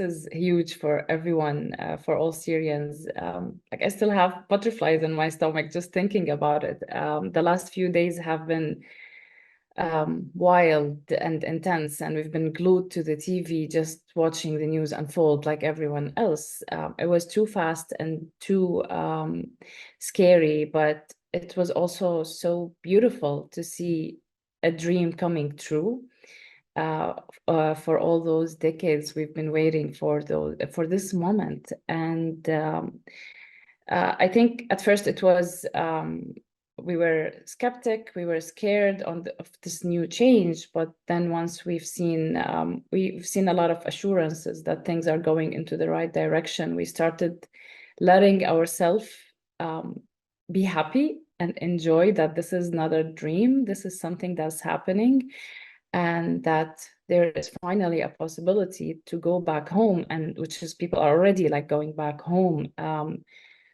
is huge for everyone, for all Syrians. Like I still have butterflies in my stomach just thinking about it. The last few days have been wild and intense, and we've been glued to the TV just watching the news unfold like everyone else. It was too fast and too scary, but it was also so beautiful to see a dream coming true. For all those decades we've been waiting for this moment. And I think at first it was we were skeptic, we were scared of this new change, but then once we've seen a lot of assurances that things are going into the right direction, we started letting ourselves be happy and enjoy that this is not a dream, this is something that's happening, and that there is finally a possibility to go back home, and which is people are already like going back home.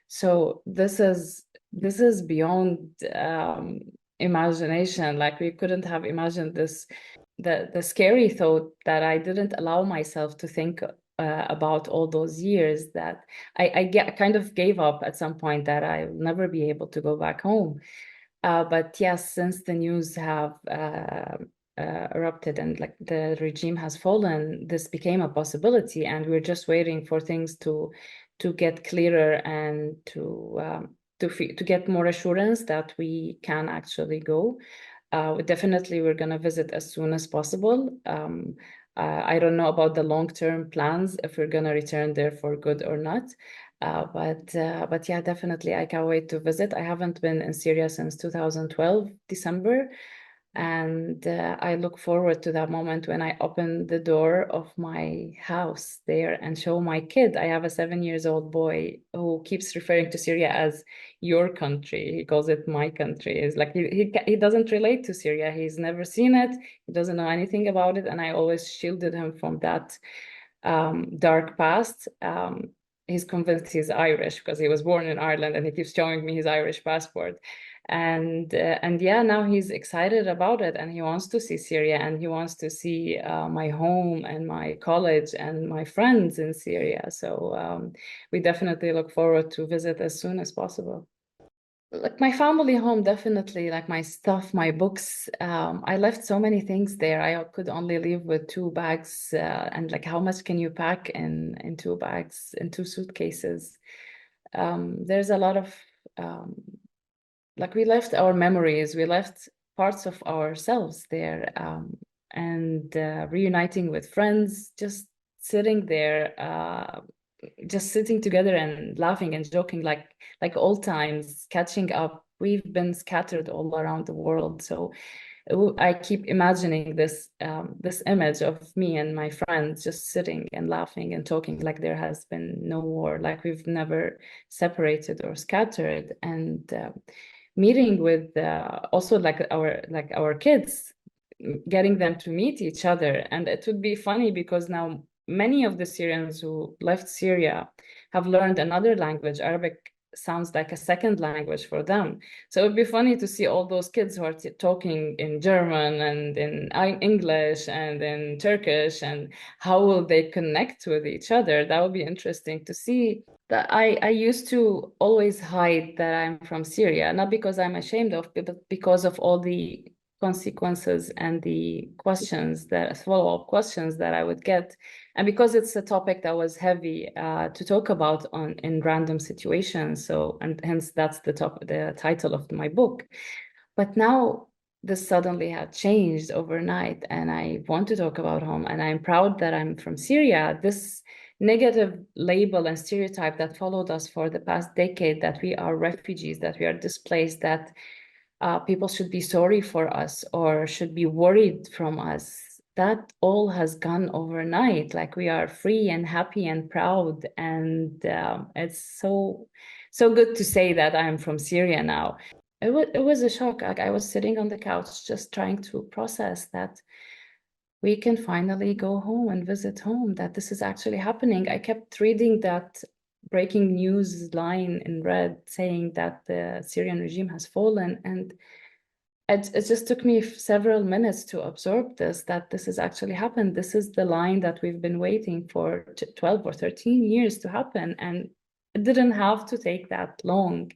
So this is beyond imagination. Like we couldn't have imagined this. The scary thought that I didn't allow myself to think about all those years, that I kind of gave up at some point that I'll never be able to go back home. But yes, since the news have erupted and like the regime has fallen, this became a possibility, and we're just waiting for things to get clearer and to get more assurance that we can actually go. Definitely, we're gonna visit as soon as possible. I don't know about the long-term plans, if we're gonna return there for good or not. But yeah, definitely, I can't wait to visit. I haven't been in Syria since 2012, December. And I look forward to that moment when I open the door of my house there and show my kid. I have a 7 years old boy who keeps referring to Syria as your country. He calls it my country. It's like he doesn't relate to Syria. He's never seen it. He doesn't know anything about it. And I always shielded him from that dark past. He's convinced he's Irish because he was born in Ireland, and he keeps showing me his Irish passport. And yeah, now he's excited about it, and he wants to see Syria, and he wants to see my home and my college and my friends in Syria. So we definitely look forward to visit as soon as possible. Like my family home, definitely, like my stuff, my books. I left so many things there. I could only leave with 2 bags, and like how much can you pack in 2 bags, in 2 suitcases? There's a lot of like we left our memories, we left parts of ourselves there, and reuniting with friends, sitting there, just sitting together and laughing and joking like old times, catching up. We've been scattered all around the world, so I keep imagining this image of me and my friends just sitting and laughing and talking like there has been no war, like we've never separated or scattered, and meeting with also like our kids, getting them to meet each other. And it would be funny because now many of the Syrians who left Syria have learned another language. Arabic sounds like a second language for them. So it would be funny to see all those kids who are talking in German and in English and in Turkish, and how will they connect with each other? That would be interesting to see. That I used to always hide that I'm from Syria, not because I'm ashamed of it, but because of all the consequences and the follow-up questions that I would get, and because it's a topic that was heavy to talk about in random situations. So, and hence that's the title of my book. But now this suddenly had changed overnight, and I want to talk about home, and I'm proud that I'm from Syria. This negative label and stereotype that followed us for the past decade, that we are refugees, that we are displaced, that people should be sorry for us or should be worried from us, that all has gone overnight. Like we are free and happy and proud, and it's so good to say that I'm from Syria now. It was a shock. Like I was sitting on the couch just trying to process that we can finally go home and visit home, that this is actually happening. I kept reading that breaking news line in red saying that the Syrian regime has fallen, and it just took me several minutes to absorb this, that this has actually happened. This is the line that we've been waiting for 12 or 13 years to happen. And it didn't have to take that long.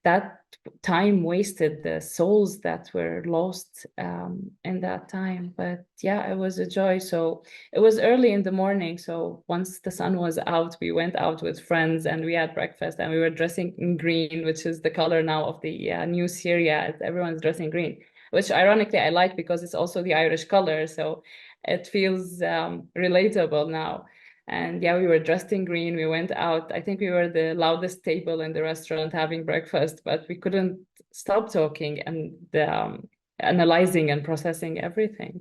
That time wasted, the souls that were lost in that time. But yeah, it was a joy. So it was early in the morning. So once the sun was out, we went out with friends and we had breakfast, and we were dressing in green, which is the color now of the new Syria. Everyone's dressing green, which ironically I like because it's also the Irish color. So it feels relatable now. And yeah, we were dressed in green. We went out. I think we were the loudest table in the restaurant having breakfast, but we couldn't stop talking and analyzing and processing everything.